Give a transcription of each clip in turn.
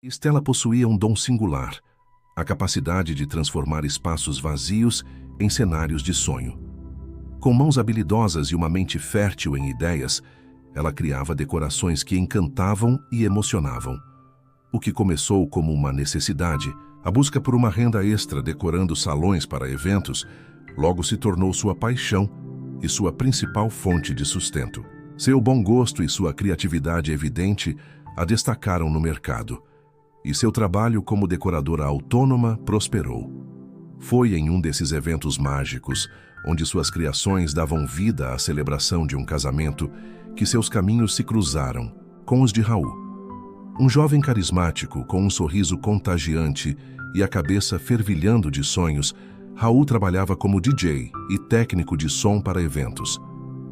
Estela possuía um dom singular, a capacidade de transformar espaços vazios em cenários de sonho. Com mãos habilidosas e uma mente fértil em ideias, ela criava decorações que encantavam e emocionavam. O que começou como uma necessidade, a busca por uma renda extra decorando salões para eventos, logo se tornou sua paixão e sua principal fonte de sustento. Seu bom gosto e sua criatividade evidente a destacaram no mercado, e seu trabalho como decoradora autônoma prosperou. Foi em um desses eventos mágicos, onde suas criações davam vida à celebração de um casamento, que seus caminhos se cruzaram com os de Raul. Um jovem carismático, com um sorriso contagiante e a cabeça fervilhando de sonhos, Raul trabalhava como DJ e técnico de som para eventos.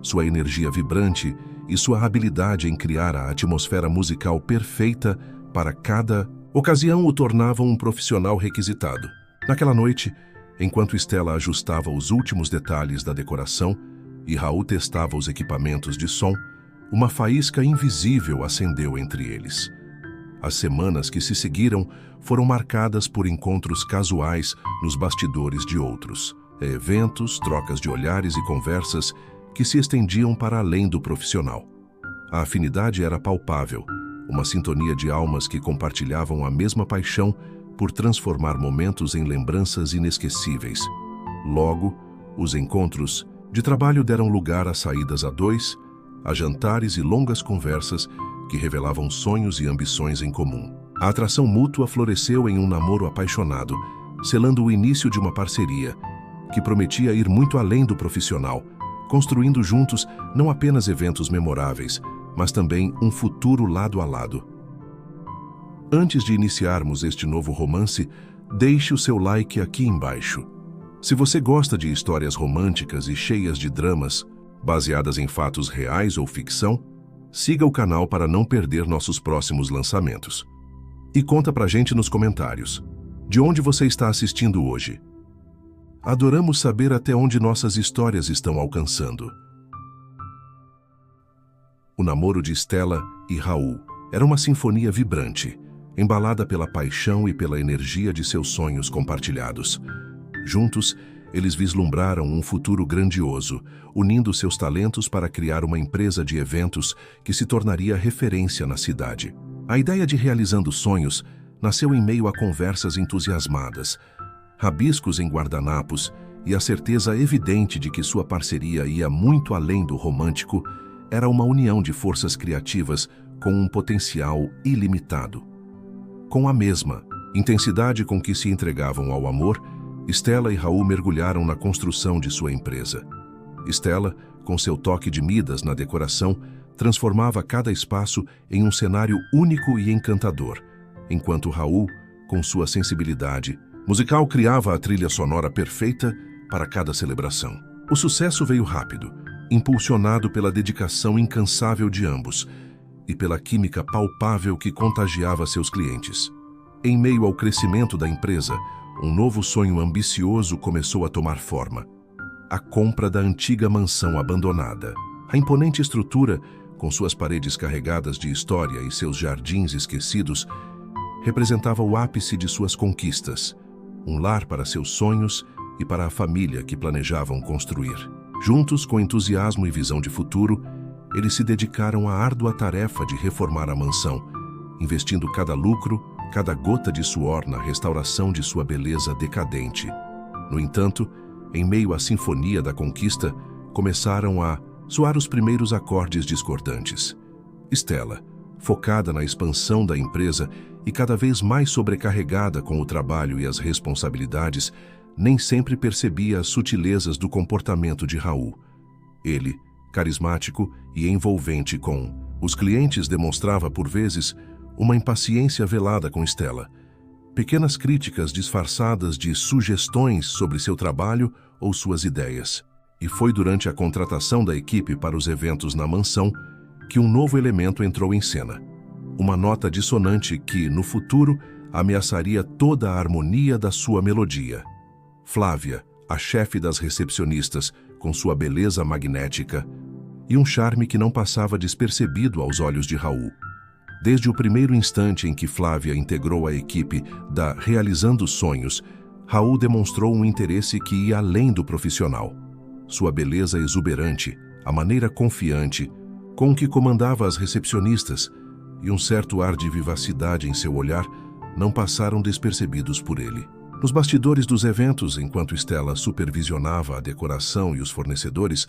Sua energia vibrante e sua habilidade em criar a atmosfera musical perfeita para cada ocasião o tornavam um profissional requisitado. Naquela noite, enquanto Estela ajustava os últimos detalhes da decoração e Raul testava os equipamentos de som, uma faísca invisível acendeu entre eles. As semanas que se seguiram foram marcadas por encontros casuais nos bastidores de outros, eventos, trocas de olhares e conversas que se estendiam para além do profissional. A afinidade era palpável, uma sintonia de almas que compartilhavam a mesma paixão por transformar momentos em lembranças inesquecíveis. Logo, os encontros de trabalho deram lugar a saídas a dois, a jantares e longas conversas que revelavam sonhos e ambições em comum. A atração mútua floresceu em um namoro apaixonado, selando o início de uma parceria que prometia ir muito além do profissional, construindo juntos não apenas eventos memoráveis, mas também um futuro lado a lado. Antes de iniciarmos este novo romance, deixe o seu like aqui embaixo. Se você gosta de histórias românticas e cheias de dramas, baseadas em fatos reais ou ficção, siga o canal para não perder nossos próximos lançamentos. E conta pra gente nos comentários, de onde você está assistindo hoje. Adoramos saber até onde nossas histórias estão alcançando. O namoro de Estela e Raul era uma sinfonia vibrante, embalada pela paixão e pela energia de seus sonhos compartilhados. Juntos, eles vislumbraram um futuro grandioso, unindo seus talentos para criar uma empresa de eventos que se tornaria referência na cidade. A ideia de Realizando Sonhos nasceu em meio a conversas entusiasmadas, rabiscos em guardanapos e a certeza evidente de que sua parceria ia muito além do romântico. Era uma união de forças criativas com um potencial ilimitado. Com a mesma intensidade com que se entregavam ao amor, Estela e Raul mergulharam na construção de sua empresa. Estela, com seu toque de Midas na decoração, transformava cada espaço em um cenário único e encantador, enquanto Raul, com sua sensibilidade musical, criava a trilha sonora perfeita para cada celebração. O sucesso veio rápido, impulsionado pela dedicação incansável de ambos e pela química palpável que contagiava seus clientes. Em meio ao crescimento da empresa, um novo sonho ambicioso começou a tomar forma: a compra da antiga mansão abandonada. A imponente estrutura, com suas paredes carregadas de história e seus jardins esquecidos, representava o ápice de suas conquistas, um lar para seus sonhos e para a família que planejavam construir. Juntos, com entusiasmo e visão de futuro, eles se dedicaram à árdua tarefa de reformar a mansão, investindo cada lucro, cada gota de suor na restauração de sua beleza decadente. No entanto, em meio à sinfonia da conquista, começaram a soar os primeiros acordes discordantes. Estela, focada na expansão da empresa e cada vez mais sobrecarregada com o trabalho e as responsabilidades, nem sempre percebia as sutilezas do comportamento de Raul. Ele, carismático e envolvente com os clientes, demonstrava por vezes uma impaciência velada com Estela. Pequenas críticas disfarçadas de sugestões sobre seu trabalho ou suas ideias. E foi durante a contratação da equipe para os eventos na mansão que um novo elemento entrou em cena. Uma nota dissonante que, no futuro, ameaçaria toda a harmonia da sua melodia. Flávia, a chefe das recepcionistas, com sua beleza magnética e um charme que não passava despercebido aos olhos de Raul. Desde o primeiro instante em que Flávia integrou a equipe da Realizando Sonhos, Raul demonstrou um interesse que ia além do profissional. Sua beleza exuberante, a maneira confiante com que comandava as recepcionistas e um certo ar de vivacidade em seu olhar não passaram despercebidos por ele. Nos bastidores dos eventos, enquanto Stella supervisionava a decoração e os fornecedores,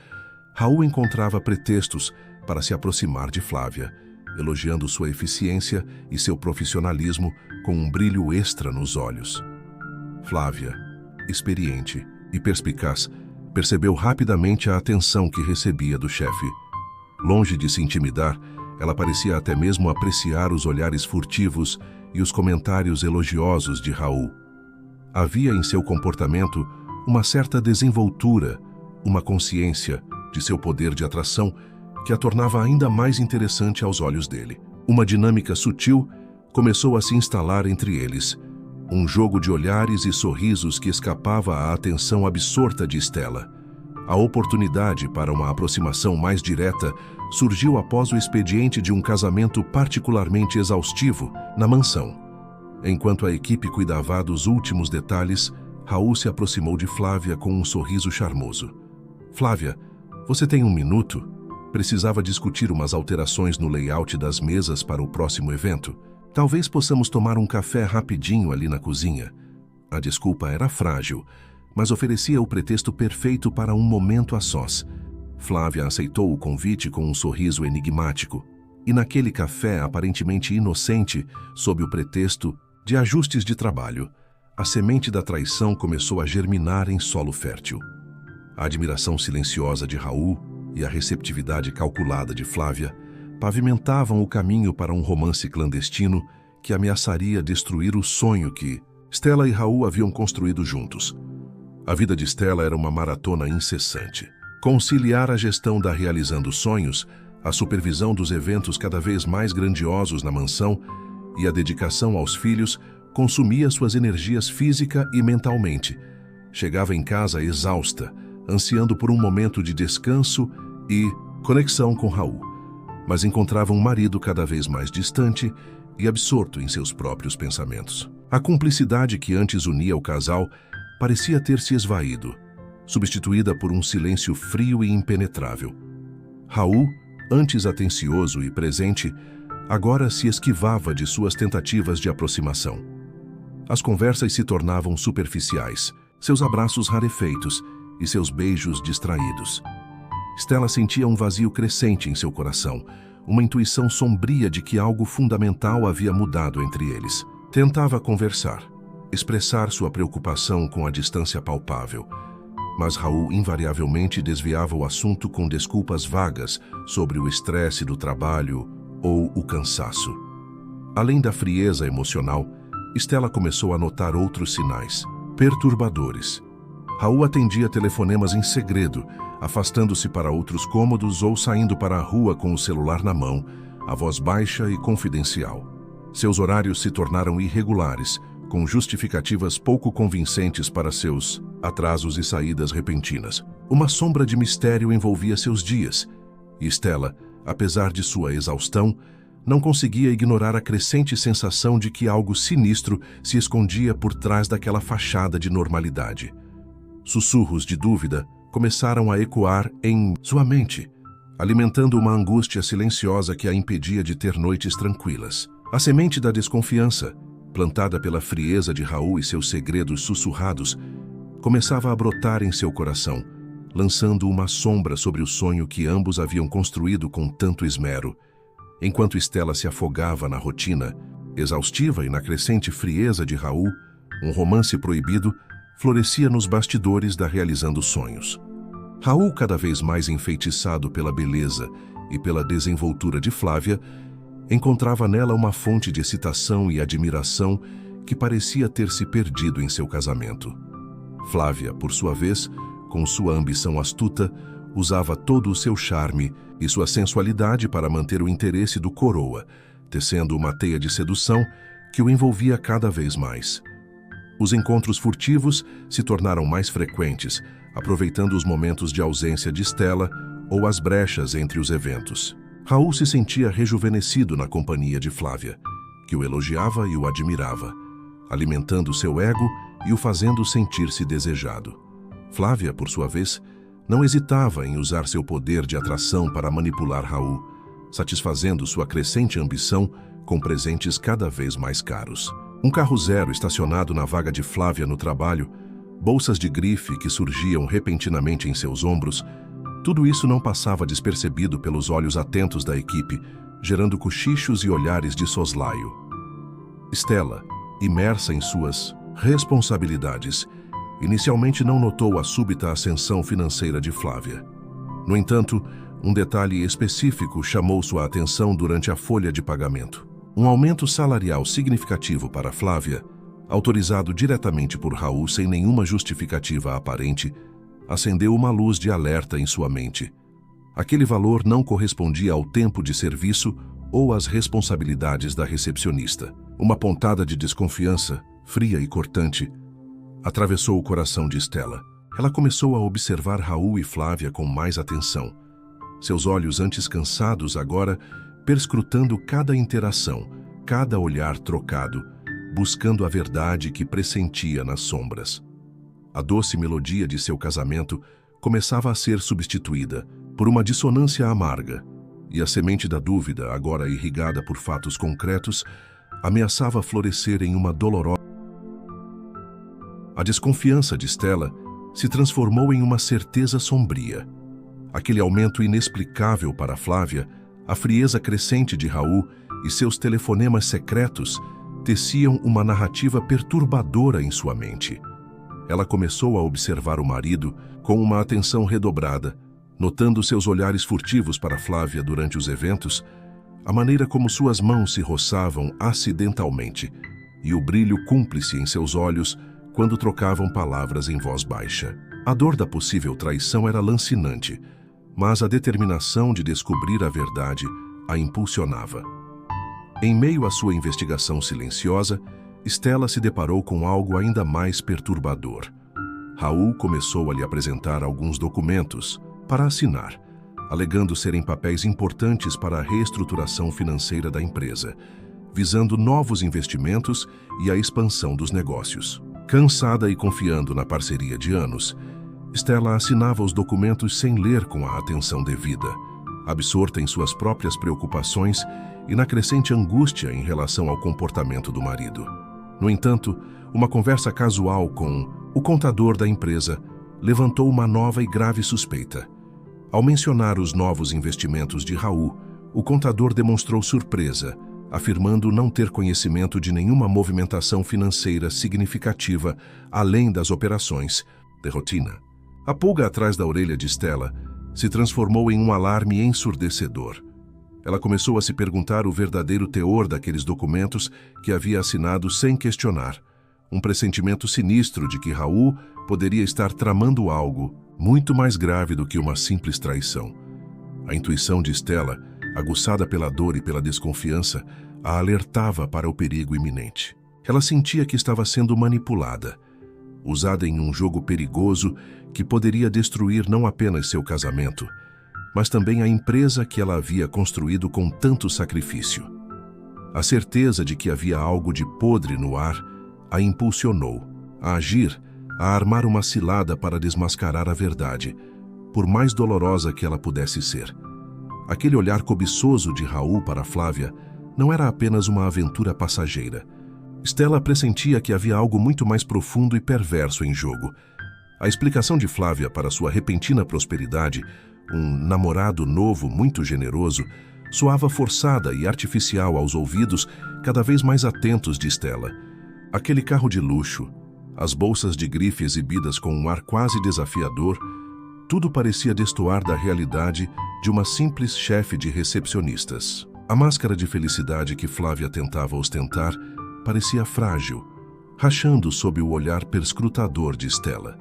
Raul encontrava pretextos para se aproximar de Flávia, elogiando sua eficiência e seu profissionalismo com um brilho extra nos olhos. Flávia, experiente e perspicaz, percebeu rapidamente a atenção que recebia do chefe. Longe de se intimidar, ela parecia até mesmo apreciar os olhares furtivos e os comentários elogiosos de Raul. Havia em seu comportamento uma certa desenvoltura, uma consciência de seu poder de atração que a tornava ainda mais interessante aos olhos dele. Uma dinâmica sutil começou a se instalar entre eles, um jogo de olhares e sorrisos que escapava à atenção absorta de Stella. A oportunidade para uma aproximação mais direta surgiu após o expediente de um casamento particularmente exaustivo na mansão. Enquanto a equipe cuidava dos últimos detalhes, Raul se aproximou de Flávia com um sorriso charmoso. "Flávia, você tem um minuto? Precisava discutir umas alterações no layout das mesas para o próximo evento. Talvez possamos tomar um café rapidinho ali na cozinha." A desculpa era frágil, mas oferecia o pretexto perfeito para um momento a sós. Flávia aceitou o convite com um sorriso enigmático. E naquele café aparentemente inocente, sob o pretexto de ajustes de trabalho, a semente da traição começou a germinar em solo fértil. A admiração silenciosa de Raul e a receptividade calculada de Flávia pavimentavam o caminho para um romance clandestino que ameaçaria destruir o sonho que Stella e Raul haviam construído juntos. A vida de Stella era uma maratona incessante. Conciliar a gestão da Realizando Sonhos, a supervisão dos eventos cada vez mais grandiosos na mansão e a dedicação aos filhos consumia suas energias física e mentalmente. Chegava em casa exausta, ansiando por um momento de descanso e conexão com Raul, mas encontrava um marido cada vez mais distante e absorto em seus próprios pensamentos. A cumplicidade que antes unia o casal parecia ter se esvaído, substituída por um silêncio frio e impenetrável. Raul, antes atencioso e presente, agora se esquivava de suas tentativas de aproximação. As conversas se tornavam superficiais, seus abraços rarefeitos e seus beijos distraídos. Stella sentia um vazio crescente em seu coração, uma intuição sombria de que algo fundamental havia mudado entre eles. Tentava conversar, expressar sua preocupação com a distância palpável, mas Raul invariavelmente desviava o assunto com desculpas vagas sobre o estresse do trabalho ou o cansaço. Além da frieza emocional, Stella começou a notar outros sinais perturbadores. Raul atendia telefonemas em segredo, afastando-se para outros cômodos ou saindo para a rua com o celular na mão, a voz baixa e confidencial. Seus horários se tornaram irregulares, com justificativas pouco convincentes para seus atrasos e saídas repentinas. Uma sombra de mistério envolvia seus dias, e Stella, apesar de sua exaustão, não conseguia ignorar a crescente sensação de que algo sinistro se escondia por trás daquela fachada de normalidade. Sussurros de dúvida começaram a ecoar em sua mente, alimentando uma angústia silenciosa que a impedia de ter noites tranquilas. A semente da desconfiança, plantada pela frieza de Raul e seus segredos sussurrados, começava a brotar em seu coração, lançando uma sombra sobre o sonho que ambos haviam construído com tanto esmero. Enquanto Stella se afogava na rotina, exaustiva e na crescente frieza de Raul, um romance proibido florescia nos bastidores da Realizando Sonhos. Raul, cada vez mais enfeitiçado pela beleza e pela desenvoltura de Flávia, encontrava nela uma fonte de excitação e admiração que parecia ter se perdido em seu casamento. Flávia, por sua vez, com sua ambição astuta, usava todo o seu charme e sua sensualidade para manter o interesse do coroa, tecendo uma teia de sedução que o envolvia cada vez mais. Os encontros furtivos se tornaram mais frequentes, aproveitando os momentos de ausência de Stella ou as brechas entre os eventos. Raul se sentia rejuvenescido na companhia de Flávia, que o elogiava e o admirava, alimentando seu ego e o fazendo sentir-se desejado. Flávia, por sua vez, não hesitava em usar seu poder de atração para manipular Raul, satisfazendo sua crescente ambição com presentes cada vez mais caros. Um carro zero estacionado na vaga de Flávia no trabalho, bolsas de grife que surgiam repentinamente em seus ombros, tudo isso não passava despercebido pelos olhos atentos da equipe, gerando cochichos e olhares de soslaio. Stella, imersa em suas responsabilidades, inicialmente não notou a súbita ascensão financeira de Flávia. No entanto, um detalhe específico chamou sua atenção durante a folha de pagamento. Um aumento salarial significativo para Flávia, autorizado diretamente por Raul sem nenhuma justificativa aparente, acendeu uma luz de alerta em sua mente. Aquele valor não correspondia ao tempo de serviço ou às responsabilidades da recepcionista. Uma pontada de desconfiança, fria e cortante, atravessou o coração de Stella. Ela começou a observar Raul e Flávia com mais atenção. Seus olhos, antes cansados, agora perscrutando cada interação, cada olhar trocado, buscando a verdade que pressentia nas sombras. A doce melodia de seu casamento começava a ser substituída por uma dissonância amarga, e a semente da dúvida, agora irrigada por fatos concretos, ameaçava florescer em uma dolorosa... A desconfiança de Stella se transformou em uma certeza sombria. Aquele aumento inexplicável para Flávia, a frieza crescente de Raul e seus telefonemas secretos teciam uma narrativa perturbadora em sua mente. Ela começou a observar o marido com uma atenção redobrada, notando seus olhares furtivos para Flávia durante os eventos, a maneira como suas mãos se roçavam acidentalmente e o brilho cúmplice em seus olhos quando trocavam palavras em voz baixa. A dor da possível traição era lancinante, mas a determinação de descobrir a verdade a impulsionava. Em meio à sua investigação silenciosa, Stella se deparou com algo ainda mais perturbador. Raul começou a lhe apresentar alguns documentos para assinar, alegando serem papéis importantes para a reestruturação financeira da empresa, visando novos investimentos e a expansão dos negócios. Cansada e confiando na parceria de anos, Stella assinava os documentos sem ler com a atenção devida, absorta em suas próprias preocupações e na crescente angústia em relação ao comportamento do marido. No entanto, uma conversa casual com o contador da empresa levantou uma nova e grave suspeita. Ao mencionar os novos investimentos de Raul, o contador demonstrou surpresa, afirmando não ter conhecimento de nenhuma movimentação financeira significativa além das operações de rotina. A pulga atrás da orelha de Stella se transformou em um alarme ensurdecedor. Ela começou a se perguntar o verdadeiro teor daqueles documentos que havia assinado sem questionar, um pressentimento sinistro de que Raul poderia estar tramando algo muito mais grave do que uma simples traição. A intuição de Stella, aguçada pela dor e pela desconfiança, a alertava para o perigo iminente. Ela sentia que estava sendo manipulada, usada em um jogo perigoso que poderia destruir não apenas seu casamento, mas também a empresa que ela havia construído com tanto sacrifício. A certeza de que havia algo de podre no ar a impulsionou a agir, a armar uma cilada para desmascarar a verdade, por mais dolorosa que ela pudesse ser. Aquele olhar cobiçoso de Raul para Flávia não era apenas uma aventura passageira. Stella pressentia que havia algo muito mais profundo e perverso em jogo. A explicação de Flávia para sua repentina prosperidade, um namorado novo muito generoso, soava forçada e artificial aos ouvidos cada vez mais atentos de Stella. Aquele carro de luxo, as bolsas de grife exibidas com um ar quase desafiador, tudo parecia destoar da realidade de uma simples chefe de recepcionistas. A máscara de felicidade que Flávia tentava ostentar parecia frágil, rachando sob o olhar perscrutador de Stella.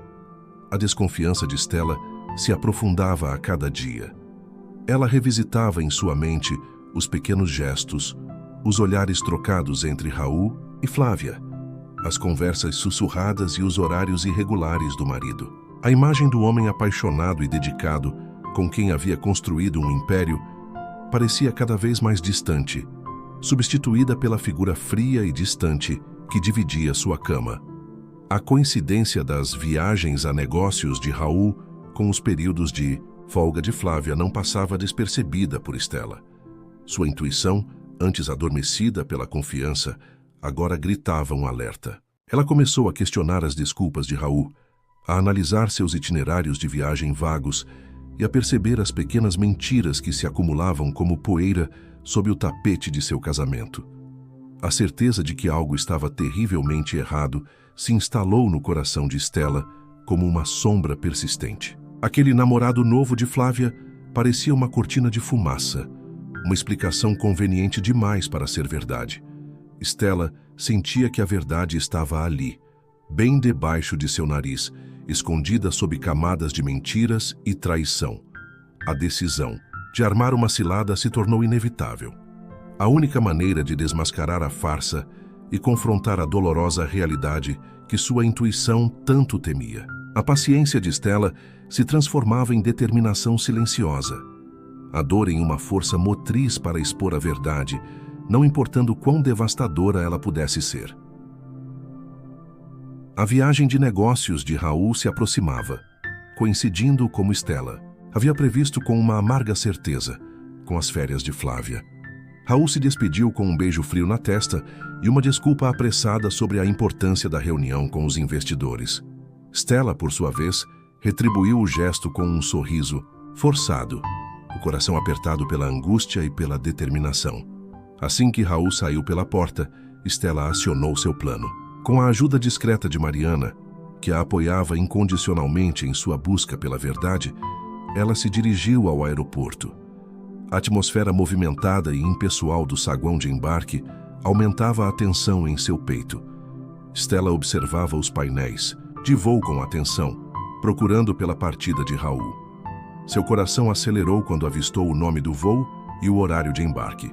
A desconfiança de Stella se aprofundava a cada dia. Ela revisitava em sua mente os pequenos gestos, os olhares trocados entre Raul e Flávia, as conversas sussurradas e os horários irregulares do marido. A imagem do homem apaixonado e dedicado, com quem havia construído um império, parecia cada vez mais distante, substituída pela figura fria e distante que dividia sua cama. A coincidência das viagens a negócios de Raul com os períodos de folga de Flávia não passava despercebida por Stella. Sua intuição, antes adormecida pela confiança, agora gritava um alerta. Ela começou a questionar as desculpas de Raul, a analisar seus itinerários de viagem vagos e a perceber as pequenas mentiras que se acumulavam como poeira sob o tapete de seu casamento. A certeza de que algo estava terrivelmente errado se instalou no coração de Stella como uma sombra persistente. Aquele namorado novo de Flávia parecia uma cortina de fumaça, uma explicação conveniente demais para ser verdade. Stella sentia que a verdade estava ali, bem debaixo de seu nariz, escondida sob camadas de mentiras e traição. A decisão de armar uma cilada se tornou inevitável. A única maneira de desmascarar a farsa e confrontar a dolorosa realidade que sua intuição tanto temia. A paciência de Stella se transformava em determinação silenciosa, a dor em uma força motriz para expor a verdade, não importando quão devastadora ela pudesse ser. A viagem de negócios de Raul se aproximava, coincidindo como Stella havia previsto com uma amarga certeza, com as férias de Flávia. Raul se despediu com um beijo frio na testa e uma desculpa apressada sobre a importância da reunião com os investidores. Stella, por sua vez, retribuiu o gesto com um sorriso forçado, o coração apertado pela angústia e pela determinação. Assim que Raul saiu pela porta, Stella acionou seu plano. Com a ajuda discreta de Mariana, que a apoiava incondicionalmente em sua busca pela verdade, ela se dirigiu ao aeroporto. A atmosfera movimentada e impessoal do saguão de embarque aumentava a tensão em seu peito. Stella observava os painéis de voo com atenção, procurando pela partida de Raul. Seu coração acelerou quando avistou o nome do voo e o horário de embarque.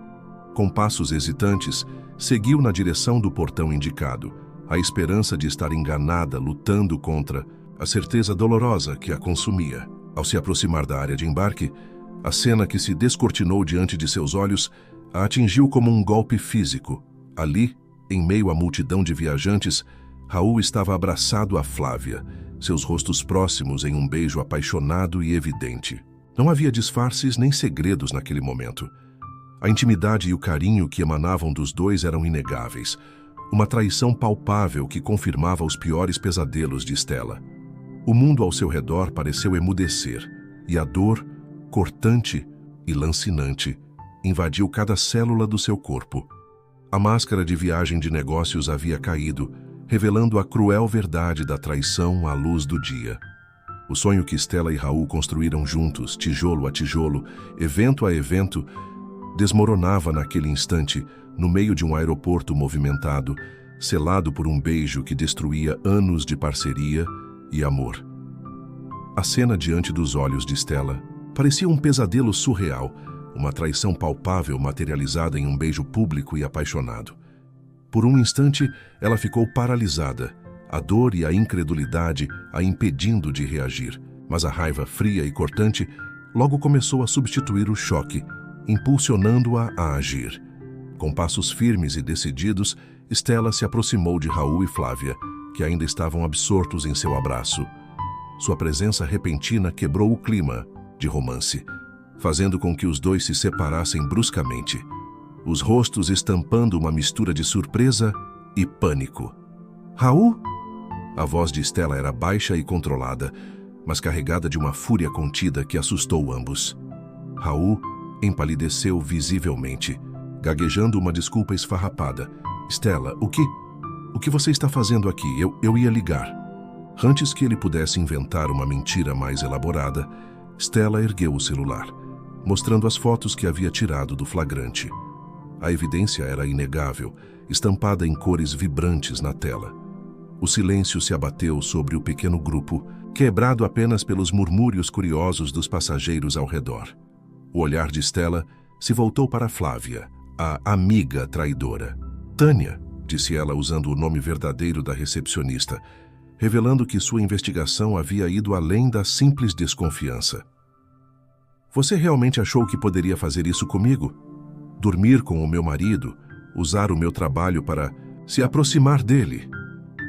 Com passos hesitantes, seguiu na direção do portão indicado, a esperança de estar enganada lutando contra a certeza dolorosa que a consumia. Ao se aproximar da área de embarque, a cena que se descortinou diante de seus olhos a atingiu como um golpe físico. Ali, em meio à multidão de viajantes, Raul estava abraçado a Flávia, seus rostos próximos em um beijo apaixonado e evidente. Não havia disfarces nem segredos naquele momento. A intimidade e o carinho que emanavam dos dois eram inegáveis, uma traição palpável que confirmava os piores pesadelos de Stella. O mundo ao seu redor pareceu emudecer, e a dor, cortante e lancinante, invadiu cada célula do seu corpo. A máscara de viagem de negócios havia caído, revelando a cruel verdade da traição à luz do dia. O sonho que Stella e Raul construíram juntos, tijolo a tijolo, evento a evento, desmoronava naquele instante, no meio de um aeroporto movimentado, selado por um beijo que destruía anos de parceria e amor. A cena diante dos olhos de Stella parecia um pesadelo surreal, uma traição palpável materializada em um beijo público e apaixonado. Por um instante, ela ficou paralisada, a dor e a incredulidade a impedindo de reagir, mas a raiva fria e cortante logo começou a substituir o choque, impulsionando-a a agir. Com passos firmes e decididos, Stella se aproximou de Raul e Flávia, que ainda estavam absortos em seu abraço. Sua presença repentina quebrou o clima de romance, fazendo com que os dois se separassem bruscamente, os rostos estampando uma mistura de surpresa e pânico. "Raul?" A voz de Stella era baixa e controlada, mas carregada de uma fúria contida que assustou ambos. Raul empalideceu visivelmente, gaguejando uma desculpa esfarrapada. "Stella, o que você está fazendo aqui? Eu ia ligar." Antes que ele pudesse inventar uma mentira mais elaborada, Stella ergueu o celular, mostrando as fotos que havia tirado do flagrante. A evidência era inegável, estampada em cores vibrantes na tela. O silêncio se abateu sobre o pequeno grupo, quebrado apenas pelos murmúrios curiosos dos passageiros ao redor. O olhar de Stella se voltou para Flávia, a amiga traidora. "Tânia", disse ela usando o nome verdadeiro da recepcionista, revelando que sua investigação havia ido além da simples desconfiança. Você realmente achou que poderia fazer isso comigo? Dormir com o meu marido, usar o meu trabalho para se aproximar dele?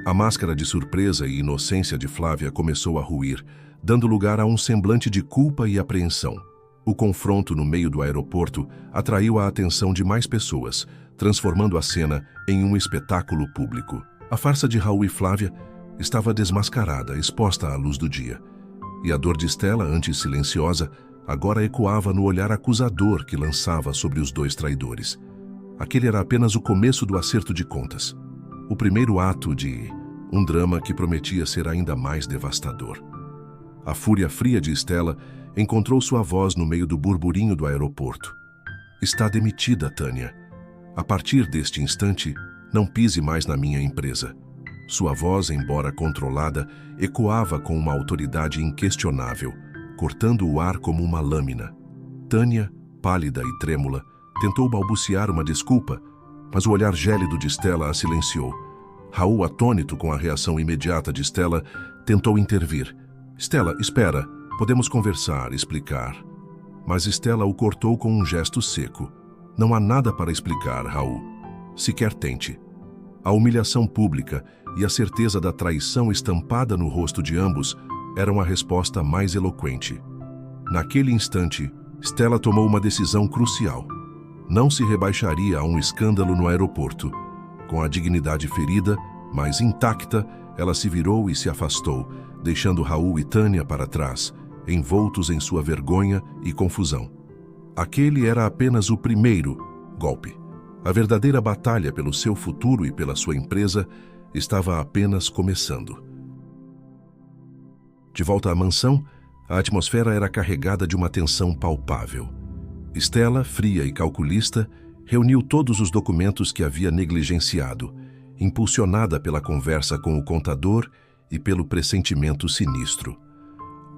A máscara de surpresa e inocência de Flávia começou a ruir, dando lugar a um semblante de culpa e apreensão. O confronto no meio do aeroporto atraiu a atenção de mais pessoas, transformando a cena em um espetáculo público. A farsa de Raul e Flávia estava desmascarada, exposta à luz do dia. E a dor de Stella, antes silenciosa, agora ecoava no olhar acusador que lançava sobre os dois traidores. Aquele era apenas o começo do acerto de contas. O primeiro ato de um drama que prometia ser ainda mais devastador. A fúria fria de Stella encontrou sua voz no meio do burburinho do aeroporto. Está demitida, Tânia. A partir deste instante, não pise mais na minha empresa. Sua voz, embora controlada, ecoava com uma autoridade inquestionável, cortando o ar como uma lâmina. Tânia, pálida e trêmula, tentou balbuciar uma desculpa, mas o olhar gélido de Stella a silenciou. Raul, atônito com a reação imediata de Stella, tentou intervir. Stella, espera. Podemos conversar, explicar. Mas Stella o cortou com um gesto seco. Não há nada para explicar, Raul. Sequer tente. A humilhação pública e a certeza da traição estampada no rosto de ambos eram a resposta mais eloquente. Naquele instante, Stella tomou uma decisão crucial. Não se rebaixaria a um escândalo no aeroporto. Com a dignidade ferida, mas intacta, ela se virou e se afastou, deixando Raul e Tânia para trás, envoltos em sua vergonha e confusão. Aquele era apenas o primeiro golpe. A verdadeira batalha pelo seu futuro e pela sua empresa estava apenas começando. De volta à mansão, a atmosfera era carregada de uma tensão palpável. Stella, fria e calculista, reuniu todos os documentos que havia negligenciado, impulsionada pela conversa com o contador e pelo pressentimento sinistro.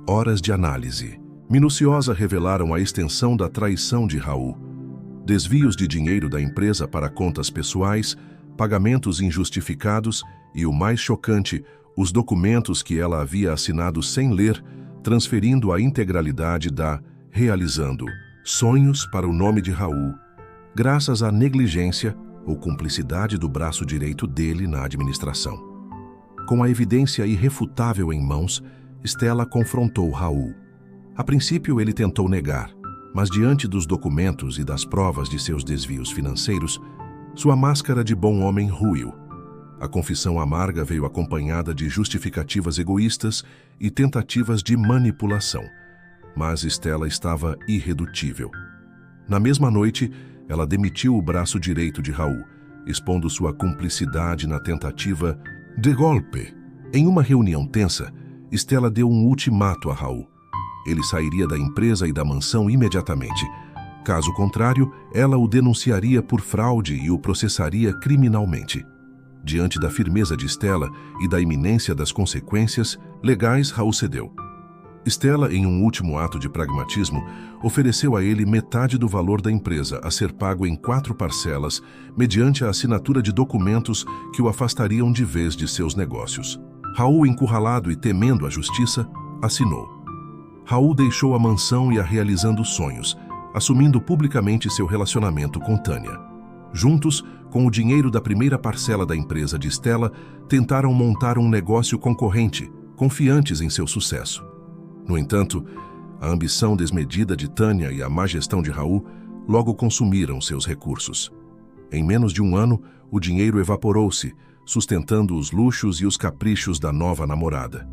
Horas de análise minuciosa revelaram a extensão da traição de Raul. Desvios de dinheiro da empresa para contas pessoais, pagamentos injustificados e, o mais chocante, os documentos que ela havia assinado sem ler, transferindo a integralidade da realizando sonhos para o nome de Raul, graças à negligência ou cumplicidade do braço direito dele na administração. Com a evidência irrefutável em mãos, Stella confrontou Raul. A princípio, ele tentou negar, mas diante dos documentos e das provas de seus desvios financeiros, sua máscara de bom homem ruiu. A confissão amarga veio acompanhada de justificativas egoístas e tentativas de manipulação. Mas Stella estava irredutível. Na mesma noite, ela demitiu o braço direito de Raul, expondo sua cumplicidade na tentativa de golpe. Em uma reunião tensa, Stella deu um ultimato a Raul. Ele sairia da empresa e da mansão imediatamente. Caso contrário, ela o denunciaria por fraude e o processaria criminalmente. Diante da firmeza de Stella e da iminência das consequências legais, Raul cedeu. Stella, em um último ato de pragmatismo, ofereceu a ele metade do valor da empresa a ser pago em 4 parcelas, mediante a assinatura de documentos que o afastariam de vez de seus negócios. Raul, encurralado e temendo a justiça, assinou. Raul deixou a mansão e a realizando sonhos, assumindo publicamente seu relacionamento com Tânia. Juntos, com o dinheiro da primeira parcela da empresa de Stella, tentaram montar um negócio concorrente, confiantes em seu sucesso. No entanto, a ambição desmedida de Tânia e a má gestão de Raul logo consumiram seus recursos. Em menos de um ano, o dinheiro evaporou-se, sustentando os luxos e os caprichos da nova namorada.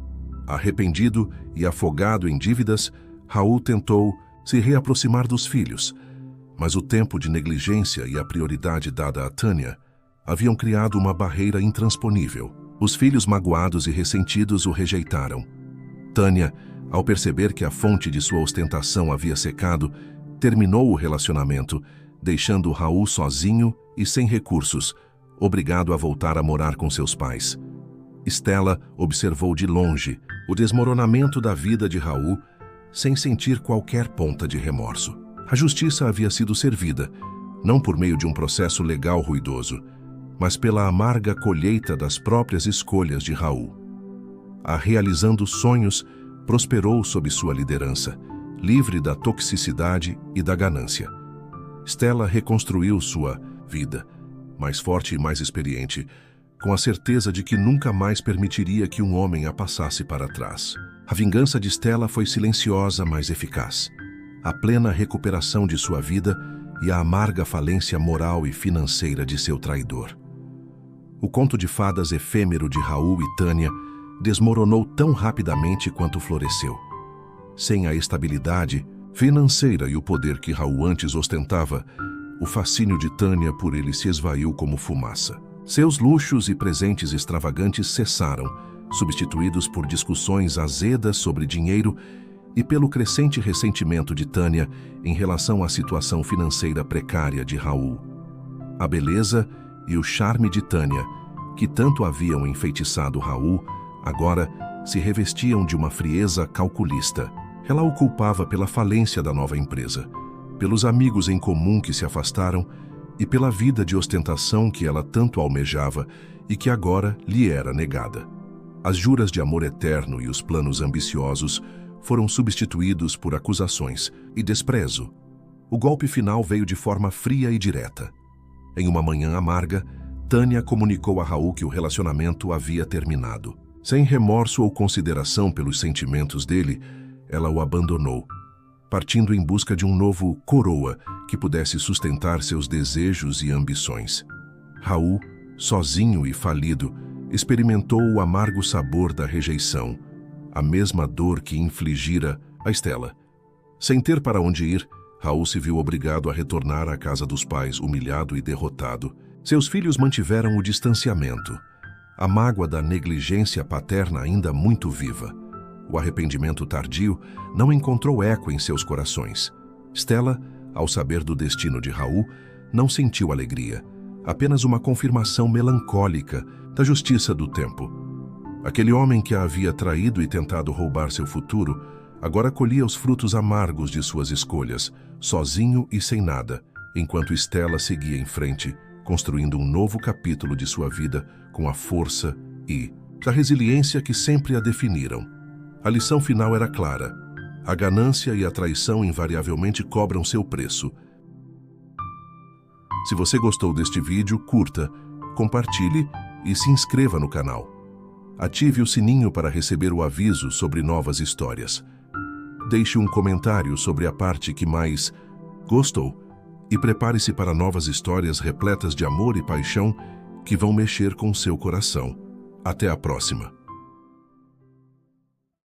Arrependido e afogado em dívidas, Raul tentou se reaproximar dos filhos, mas o tempo de negligência e a prioridade dada a Tânia haviam criado uma barreira intransponível. Os filhos magoados e ressentidos o rejeitaram. Tânia, ao perceber que a fonte de sua ostentação havia secado, terminou o relacionamento, deixando Raul sozinho e sem recursos, obrigado a voltar a morar com seus pais. Stella observou de longe o desmoronamento da vida de Raul, sem sentir qualquer ponta de remorso. A justiça havia sido servida, não por meio de um processo legal ruidoso, mas pela amarga colheita das próprias escolhas de Raul. A Realizando Sonhos prosperou sob sua liderança, livre da toxicidade e da ganância. Stella reconstruiu sua vida, mais forte e mais experiente, com a certeza de que nunca mais permitiria que um homem a passasse para trás. A vingança de Stella foi silenciosa, mas eficaz. A plena recuperação de sua vida e a amarga falência moral e financeira de seu traidor. O conto de fadas efêmero de Raul e Tânia desmoronou tão rapidamente quanto floresceu. Sem a estabilidade financeira e o poder que Raul antes ostentava, o fascínio de Tânia por ele se esvaiu como fumaça. Seus luxos e presentes extravagantes cessaram, substituídos por discussões azedas sobre dinheiro e pelo crescente ressentimento de Tânia em relação à situação financeira precária de Raul. A beleza e o charme de Tânia, que tanto haviam enfeitiçado Raul, agora se revestiam de uma frieza calculista. Ela o culpava pela falência da nova empresa, pelos amigos em comum que se afastaram e pela vida de ostentação que ela tanto almejava e que agora lhe era negada. As juras de amor eterno e os planos ambiciosos foram substituídos por acusações e desprezo. O golpe final veio de forma fria e direta. Em uma manhã amarga, Tânia comunicou a Raul que o relacionamento havia terminado. Sem remorso ou consideração pelos sentimentos dele, ela o abandonou, partindo em busca de um novo coroa que pudesse sustentar seus desejos e ambições. Raul, sozinho e falido, experimentou o amargo sabor da rejeição, a mesma dor que infligira a Stella. Sem ter para onde ir, Raul se viu obrigado a retornar à casa dos pais, humilhado e derrotado. Seus filhos mantiveram o distanciamento, a mágoa da negligência paterna ainda muito viva. O arrependimento tardio não encontrou eco em seus corações. Stella, ao saber do destino de Raul, não sentiu alegria, apenas uma confirmação melancólica da justiça do tempo. Aquele homem que a havia traído e tentado roubar seu futuro, agora colhia os frutos amargos de suas escolhas, sozinho e sem nada, enquanto Stella seguia em frente, construindo um novo capítulo de sua vida com a força e a resiliência que sempre a definiram. A lição final era clara: a ganância e a traição invariavelmente cobram seu preço. Se você gostou deste vídeo, curta, compartilhe e se inscreva no canal. Ative o sininho para receber o aviso sobre novas histórias. Deixe um comentário sobre a parte que mais gostou e prepare-se para novas histórias repletas de amor e paixão que vão mexer com seu coração. Até a próxima!